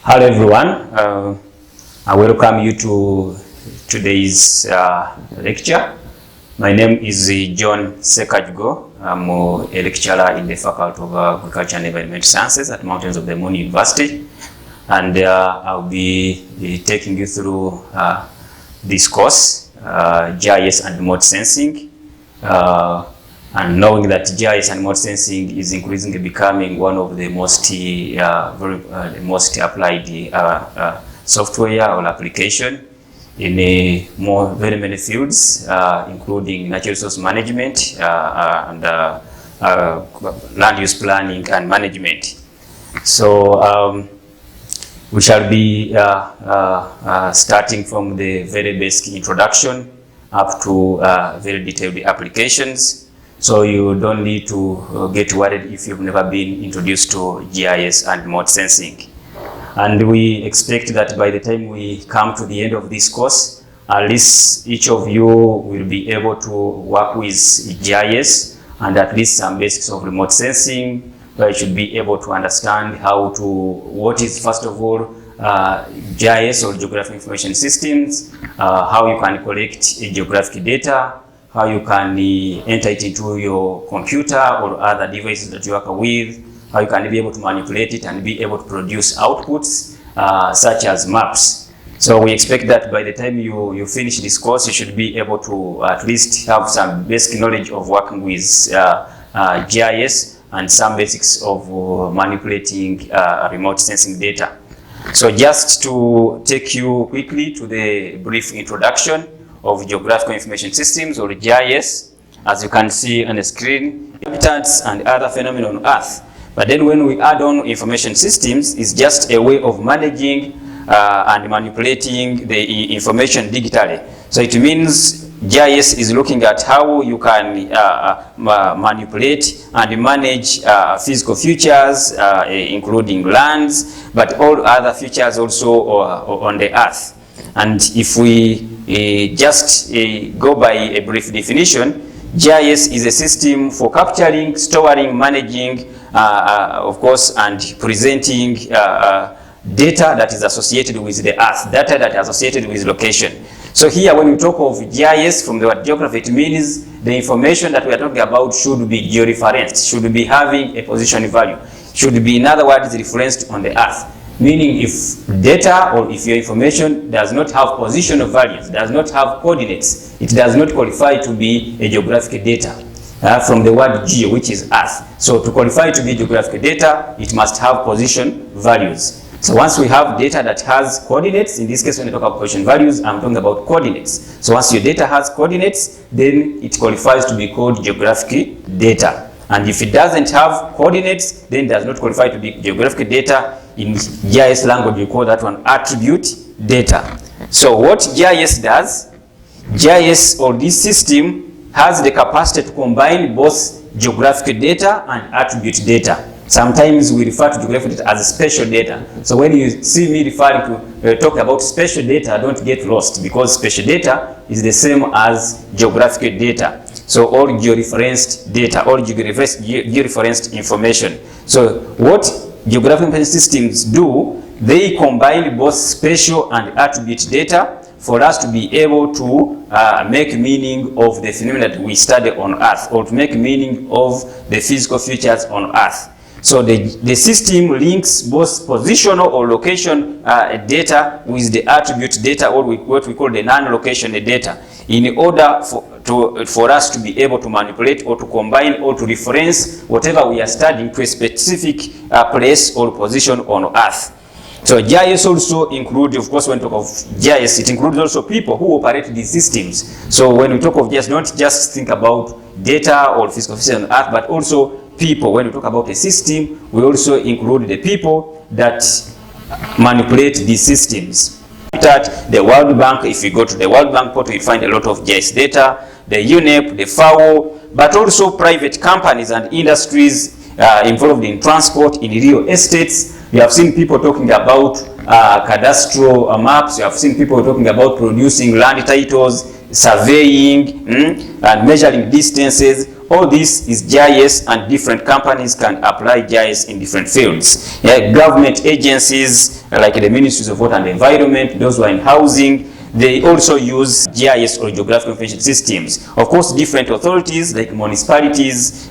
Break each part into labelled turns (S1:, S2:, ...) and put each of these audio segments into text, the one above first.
S1: Hello everyone, I welcome you to today's lecture. My name is John Sekajgo. I'm a lecturer in the Faculty of Agriculture and Environment Sciences at Mountains of the Moon University, and I'll be taking you through this course, GIS and remote sensing. And knowing that GIS and remote sensing is increasingly becoming one of the most most applied software or application in very many fields, including natural resource management and land use planning and management. So we shall be starting from the very basic introduction up to very detailed applications. So you don't need to get worried if you've never been introduced to GIS and remote sensing. And we expect that by the time we come to the end of this course, at least each of you will be able to work with GIS and at least some basics of remote sensing, where you should be able to understand what is first of all GIS or Geographic Information Systems, how you can collect geographic data, how you can enter it into your computer or other devices that you work with, how you can be able to manipulate it and be able to produce outputs such as maps. So we expect that by the time you finish this course, you should be able to at least have some basic knowledge of working with GIS and some basics of manipulating remote sensing data. So just to take you quickly to the brief introduction of Geographical Information Systems or GIS, as you can see on the screen, habitats and other phenomena on Earth. But then when we add on information systems, it's just a way of managing and manipulating the information digitally. So it means GIS is looking at how you can manipulate and manage physical features, including lands, but all other features also on the Earth. And if we just go by a brief definition, GIS is a system for capturing, storing, managing, of course, and presenting data that is associated with the Earth, data that is associated with location. So here, when we talk of GIS from the word geography, it means the information that we are talking about should be georeferenced, should be having a position value, should be, in other words, referenced on the Earth. Meaning if data or if your information does not have positional values, does not have coordinates, it does not qualify to be a geographic data from the word geo, which is Earth. So to qualify to be geographic data, it must have position values. So once we have data that has coordinates, in this case when I talk about position values, I'm talking about coordinates. So once your data has coordinates, then it qualifies to be called geographic data. And if it doesn't have coordinates, then it does not qualify to be geographic data. In GIS language, we call that one attribute data. So what GIS does, GIS or this system has the capacity to combine both geographic data and attribute data. Sometimes we refer to geographic data as spatial data. So when you see me referring to talk about spatial data, don't get lost, because spatial data is the same as geographic data. So all georeferenced data, all georeferenced information. So what geographic information systems do, they combine both spatial and attribute data for us to be able to make meaning of the phenomena that we study on Earth, or to make meaning of the physical features on Earth. So the system links both positional or location data with the attribute data, or what we call the non-location data, in order for us to be able to manipulate or to combine or to reference whatever we are studying to a specific place or position on Earth. So GIS also includes, of course, when we talk of GIS, it includes also people who operate these systems. So when we talk of GIS, don't just think about data or physical features on Earth, but also people. When we talk about a system, we also include the people that manipulate these systems. At the World Bank, if you go to the World Bank portal, you find a lot of GIS data, the UNEP, the FAO, but also private companies and industries involved in transport, in real estates. You have seen people talking about cadastral maps. You have seen people talking about producing land titles, surveying, and measuring distances. All this is GIS, and different companies can apply GIS in different fields. Government agencies like the Ministries of Water and Environment, those who are in housing, they also use GIS or geographical information systems. Of course, different authorities like municipalities,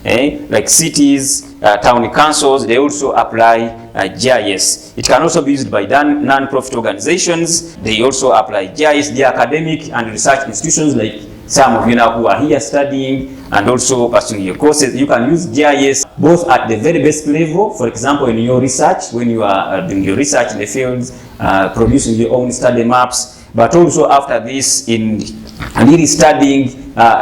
S1: like cities, town councils, they also apply GIS. It can also be used by non-profit organizations. They also apply GIS. The academic and research institutions, like some of you now who are here studying and also pursuing your courses, you can use GIS both at the very basic level, for example, in your research, when you are doing your research in the fields, producing your own study maps, but also after this in really studying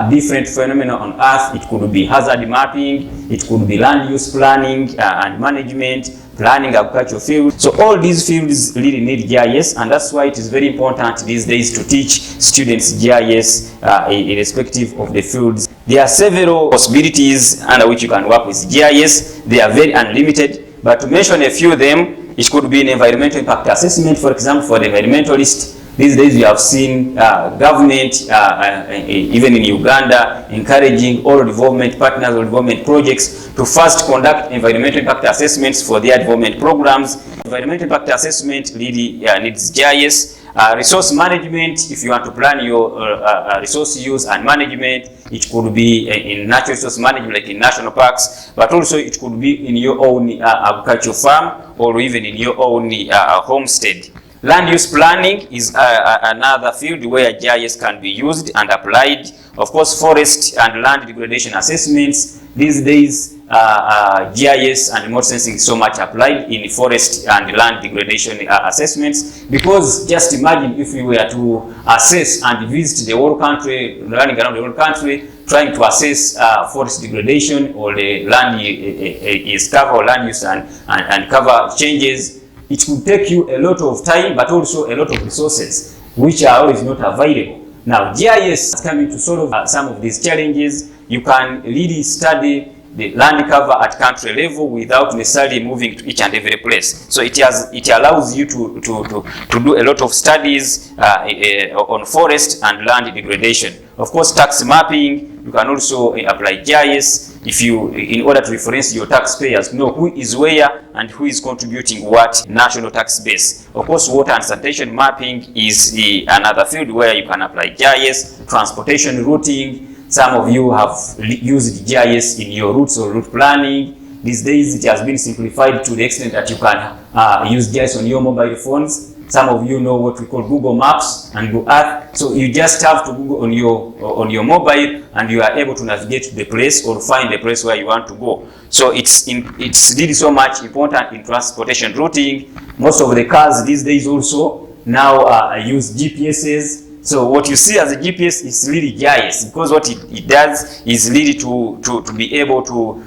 S1: different phenomena on Earth. It could be hazard mapping, it could be land use planning and management, planning agricultural fields. So all these fields really need GIS, and that's why it is very important these days to teach students GIS irrespective of the fields. There are several possibilities under which you can work with GIS. They are very unlimited, but to mention a few of them, it could be an environmental impact assessment, for example, for the environmentalist. These days we have seen government, even in Uganda, encouraging all development partners or development projects to first conduct environmental impact assessments for their development programs. Environmental impact assessment really needs GIS. Resource management, if you want to plan your resource use and management, it could be in natural resource management like in national parks, but also it could be in your own agricultural farm or even in your own homestead. Land use planning is another field where GIS can be used and applied. Of course, forest and land degradation assessments. These days, GIS and remote sensing is so much applied in forest and land degradation assessments, because just imagine if we were to assess and visit the whole country, running around the whole country, trying to assess forest degradation or the land is cover or land use and cover changes. It could take you a lot of time, but also a lot of resources, which are always not available. Now, GIS is coming to solve some of these challenges. You can really study the land cover at country level without necessarily moving to each and every place. So it allows you to do a lot of studies on forest and land degradation. Of course, tax mapping, you can also apply GIS in order to reference your taxpayers, know who is where and who is contributing what national tax base. Of course, water and sanitation mapping is another field where you can apply GIS. Transportation routing, some of you have used GIS in your routes or route planning. These days it has been simplified to the extent that you can use GIS on your mobile phones. Some of you know what we call Google Maps and Google Earth. So you just have to Google on your mobile, and you are able to navigate to the place or find the place where you want to go. So it's really so much important in transportation routing. Most of the cars these days also now use GPSs. So what you see as a GPS is really GIS, because what it does is really to be able to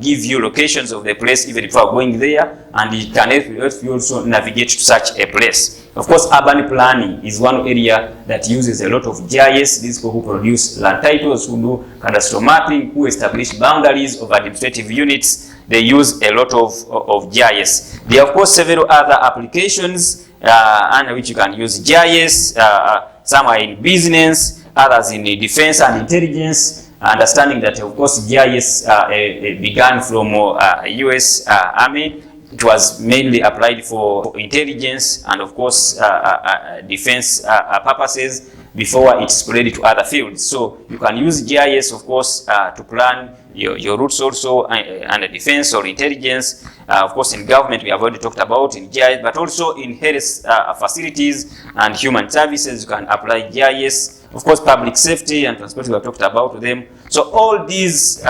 S1: give you locations of the place even if you are going there, and it can help you also navigate to such a place. Of course, urban planning is one area that uses a lot of GIS. These people who produce land titles, who do cadastral mapping, who establish boundaries of administrative units, they use a lot of GIS. There are, of course, several other applications under which you can use GIS. Some are in business, others in defense and intelligence. Understanding that, of course, GIS began from US Army. It was mainly applied for intelligence and, of course, defense purposes before it spread to other fields. So you can use GIS, of course, to plan your routes also under defense or intelligence. Of course, in government, we have already talked about in GIS, but also in health facilities and human services, you can apply GIS. Of course, public safety and transport, we have talked about them. So all these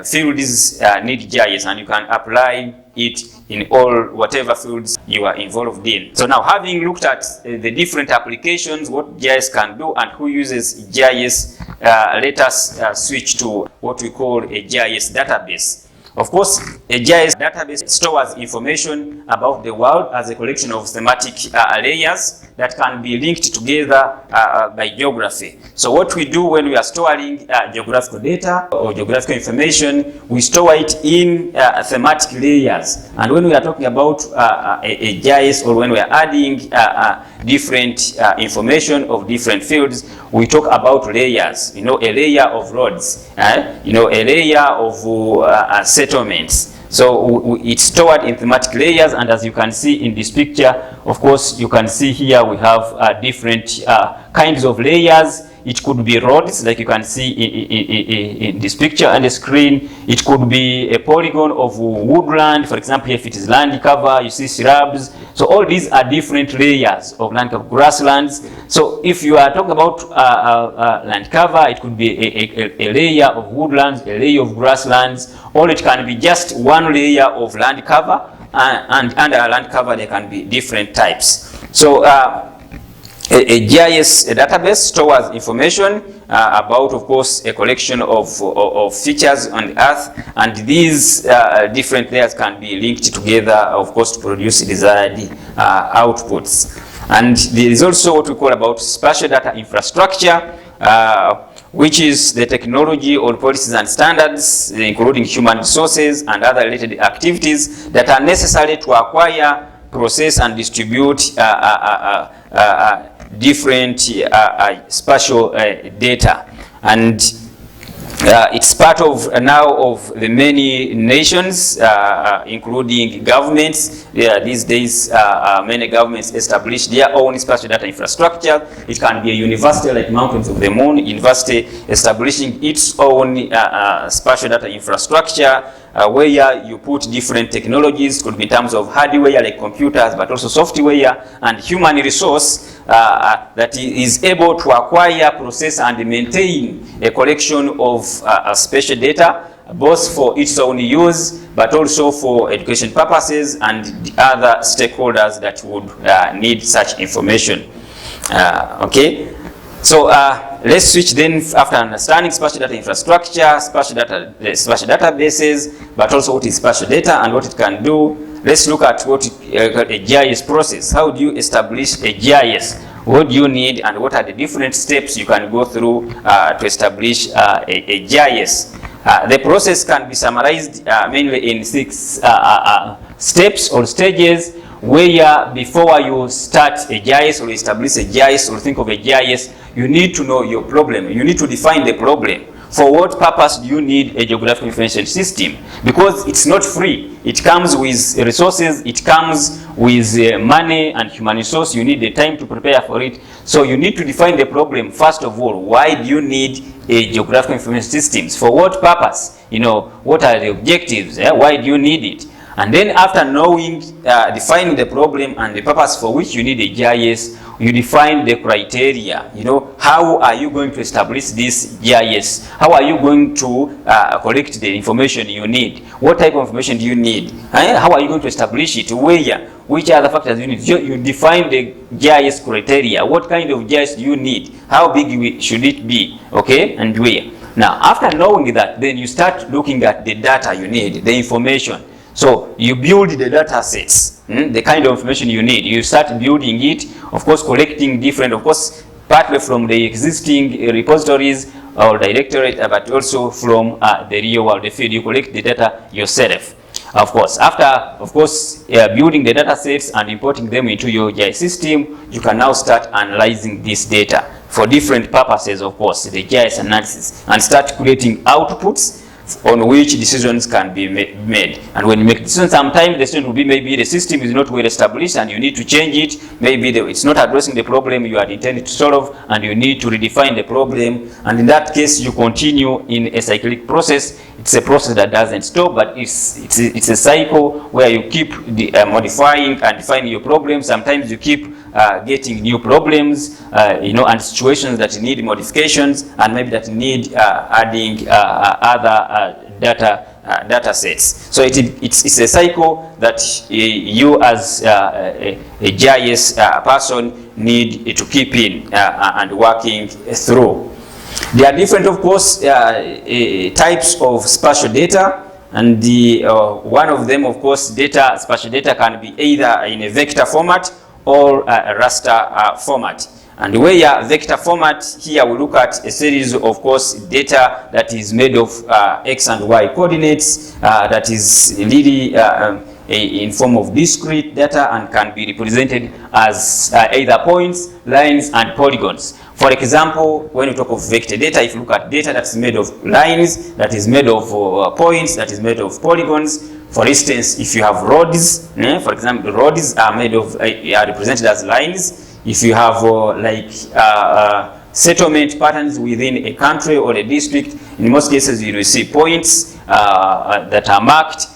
S1: fields need GIS, and you can apply it in whatever fields you are involved in. So now, having looked at the different applications, what GIS can do and who uses GIS, let us switch to what we call a GIS database. Of course, a GIS database stores information about the world as a collection of thematic layers that can be linked together by geography. So what we do when we are storing geographical data or geographical information, we store it in thematic layers. And when we are talking about a GIS, or when we are adding different information of different fields, we talk about layers. You know, a layer of roads, you know, a layer of settlements. So it's stored in thematic layers, and as you can see in this picture, of course, you can see here we have different kinds of layers. It could be roads, like you can see in this picture on the screen. It could be a polygon of woodland, for example, if it is land cover, you see shrubs. So all these are different layers of land cover, grasslands. So if you are talking about land cover, it could be a layer of woodlands, a layer of grasslands, or it can be just one layer of land cover, and under land cover there can be different types. So a GIS database stores information about, of course, a collection of features on the Earth, and these different layers can be linked together, of course, to produce desired outputs. And there is also what we call about spatial data infrastructure, which is the technology or policies and standards, including human resources and other related activities that are necessary to acquire, process, and distribute different spatial data. And it's part of now of the many nations, including governments. These days, many governments establish their own spatial data infrastructure. It can be a university like Mountains of the Moon University establishing its own spatial data infrastructure, where you put different technologies, could be in terms of hardware like computers, but also software and human resource that is able to acquire, process, and maintain a collection of spatial data, both for its own use, but also for education purposes and the other stakeholders that would need such information. Okay, so let's switch then, after understanding spatial data infrastructure, spatial databases, but also what is spatial data and what it can do. Let's look at what a GIS process. How do you establish a GIS? What do you need, and what are the different steps you can go through to establish a GIS? The process can be summarized mainly in 6 steps or stages, where before you start a GIS or establish a GIS or think of a GIS, you need to know your problem. You need to define the problem. For what purpose do you need a geographical information system? Because it's not free. It comes with resources, it comes with money and human resource. You need the time to prepare for it. So you need to define the problem first of all. Why do you need a geographical information systems? For what purpose? You know, what are the objectives? Why do you need it? And then after knowing, defining the problem and the purpose for which you need a GIS, you define the criteria. You know, how are you going to establish this GIS? How are you going to collect the information you need? What type of information do you need? How are you going to establish it? Where? Which other factors you need? You define the GIS criteria. What kind of GIS do you need? How big should it be? Okay, and where? Now, after knowing that, then you start looking at the data you need, the information. So you build the data sets, the kind of information you need. You start building it, of course, collecting different, of course, partly from the existing repositories or directorate, but also from the real world, the field. You collect the data yourself. Of course, after, of course, building the data sets and importing them into your GIS system, you can now start analyzing this data for different purposes, of course, the GIS analysis, and start creating outputs on which decisions can be made. And when you make decisions, sometimes the decision will be maybe the system is not well established and you need to change it. Maybe it's not addressing the problem you are intended to solve and you need to redefine the problem. And in that case, you continue in a cyclic process. It's a process that doesn't stop, but it's a cycle where you keep modifying and defining your problems. Sometimes you keep getting new problems, you know, and situations that need modifications and maybe that need adding other data sets. So it's a cycle that you as a GIS person need to keep in and working through. There are different, of course, types of spatial data. And one of them, of course, spatial data can be either in a vector format or a raster format. And where vector format, here we look at a series of course data that is made of x and y coordinates, that is really in form of discrete data and can be represented as either points, lines, and polygons. For example, when you talk of vector data, if you look at data that's made of lines, that is made of points, that is made of polygons. For instance, if you have roads, for example, roads are made of are represented as lines. If you have settlement patterns within a country or a district, in most cases you will see points that are marked.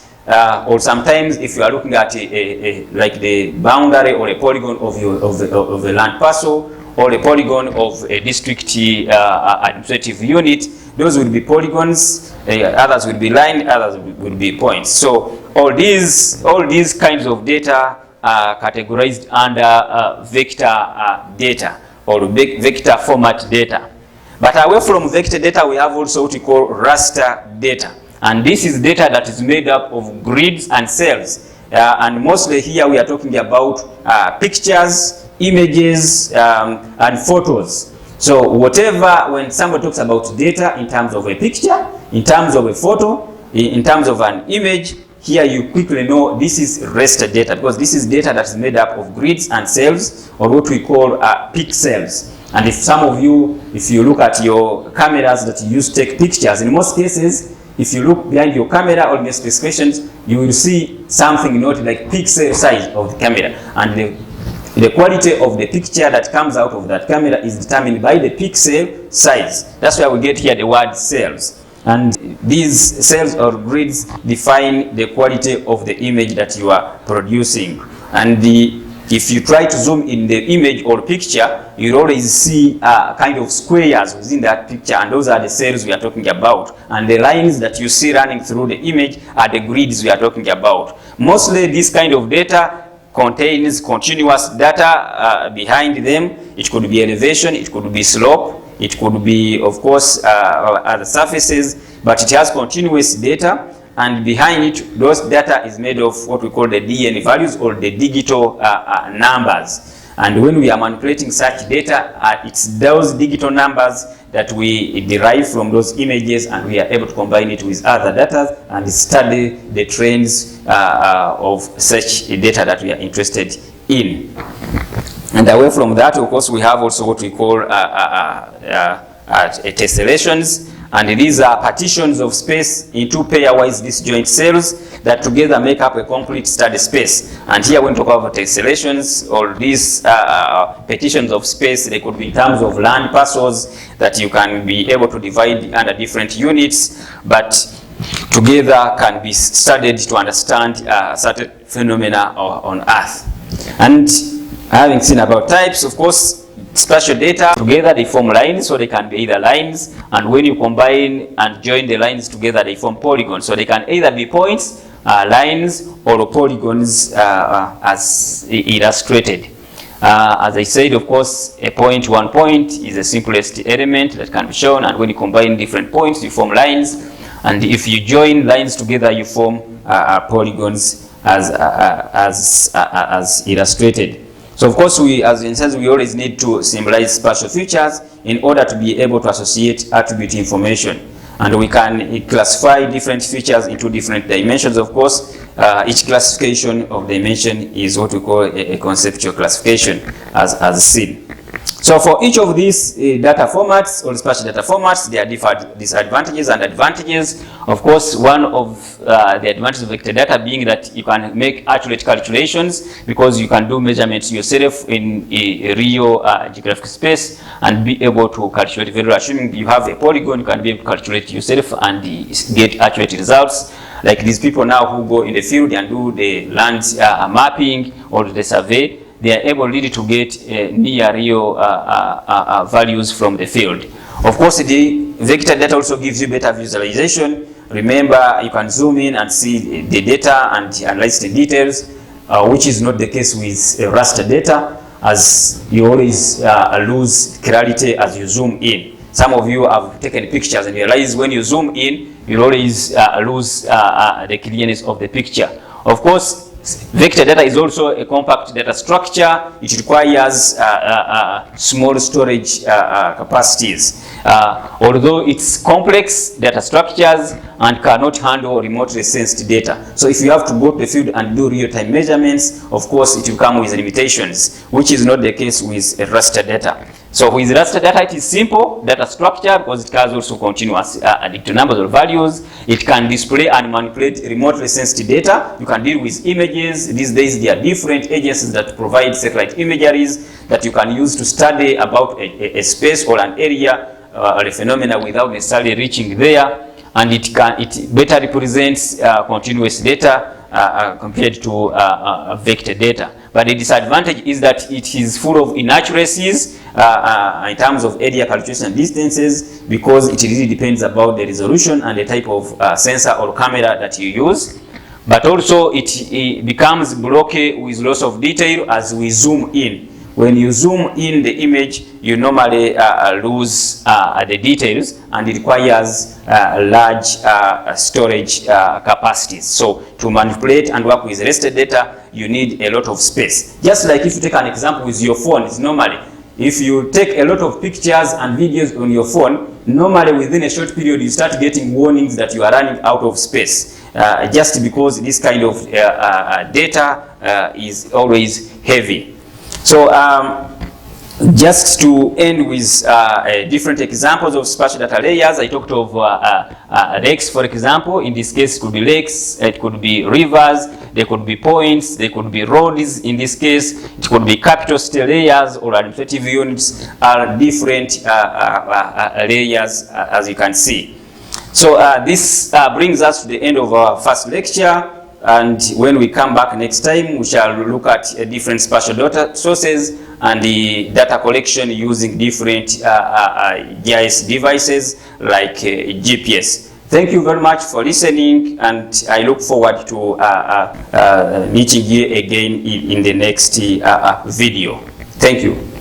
S1: Or sometimes if you are looking at like the boundary or a polygon of a land parcel or a polygon of a district administrative unit, those will be polygons, others will be line, others will be points. So all these kinds of data are categorized under vector data or vector format data. But away from vector data, we have also what we call raster data. And this is data that is made up of grids and cells. And mostly here we are talking about pictures, images, and photos. So whatever, when somebody talks about data in terms of a picture, in terms of a photo, in terms of an image, here you quickly know this is raster data, because this is data that is made up of grids and cells, or what we call pixels. And if some of you, if you look at your cameras that you use to take pictures, in most cases, if you look behind your camera or in the specifications, you will see something not like pixel size of the camera. And the quality of the picture that comes out of that camera is determined by the pixel size. That's why we get here the word cells. And these cells or grids define the quality of the image that you are producing. And if you try to zoom in the image or picture, you'll always see kind of squares within that picture, and those are the cells we are talking about. And the lines that you see running through the image are the grids we are talking about. Mostly this kind of data contains continuous data behind them. It could be elevation, it could be slope, it could be, of course, other surfaces, but it has continuous data. And behind it, those data is made of what we call the DN values, or the digital numbers. And when we are manipulating such data, it's those digital numbers that we derive from those images, and we are able to combine it with other data and study the trends of such data that we are interested in. And away from that, of course, we have also what we call tessellations. And these are partitions of space into pairwise disjoint cells that together make up a complete study space. And here when we talk about tessellations, or these partitions of space, they could be in terms of land parcels that you can be able to divide under different units, but together can be studied to understand certain phenomena on Earth. And having seen about types, of course, spatial data together they form lines, so they can be either lines, and when you combine and join the lines together they form polygons, so they can either be points, lines, or polygons as illustrated. As I said, of course, a point, one point is the simplest element that can be shown, and when you combine different points you form lines, and if you join lines together you form polygons as illustrated. So of course, as engineers, we always need to symbolize spatial features in order to be able to associate attribute information. And we can classify different features into different dimensions, of course. Each classification of dimension is what we call a conceptual classification, as seen. So for each of these data formats or spatial data formats, there are different disadvantages and advantages. Of course, one of the advantages of vector data being that you can make accurate calculations, because you can do measurements yourself in a real geographic space and be able to calculate very well. Assuming you have a polygon, you can be able to calculate yourself and get accurate results. Like these people now who go in the field and do the land mapping or the survey, they are able really to get near real values from the field. Of course, the vector data also gives you better visualization. Remember, you can zoom in and see the data and analyze the details, which is not the case with raster data, as you always lose clarity as you zoom in. Some of you have taken pictures and realize when you zoom in, you always lose the clearness of the picture. Of course, vector data is also a compact data structure. It requires small storage capacities. Although it's complex data structures and cannot handle remotely sensed data. So if you have to go to the field and do real-time measurements, of course it will come with limitations, which is not the case with raster data. So with raster data, it is simple data structure because it can also continuous to numbers of values. It can display and manipulate remotely sensed data. You can deal with images. These days there are different agencies that provide satellite imageries that you can use to study about a space or an area or a phenomena without necessarily reaching there. And it better represents continuous data compared to vector data. But the disadvantage is that it is full of inaccuracies in terms of area calculation distances, because it really depends about the resolution and the type of sensor or camera that you use. But also it becomes blocky with loss of detail as we zoom in. When you zoom in the image, you normally lose the details, and it requires large storage capacities. So to manipulate and work with raster data, you need a lot of space. Just like if you take an example with your phone, it's normally, if you take a lot of pictures and videos on your phone, normally within a short period you start getting warnings that you are running out of space, just because this kind of data is always heavy. So just to end with different examples of spatial data layers, I talked of lakes, for example. In this case, it could be lakes, it could be rivers, there could be points, there could be roads. In this case, it could be capital city layers or administrative units, are different layers, as you can see. So this brings us to the end of our first lecture. And when we come back next time, we shall look at different spatial data sources and the data collection using different GIS devices like GPS. Thank you very much for listening, and I look forward to meeting you again in the next video. Thank you.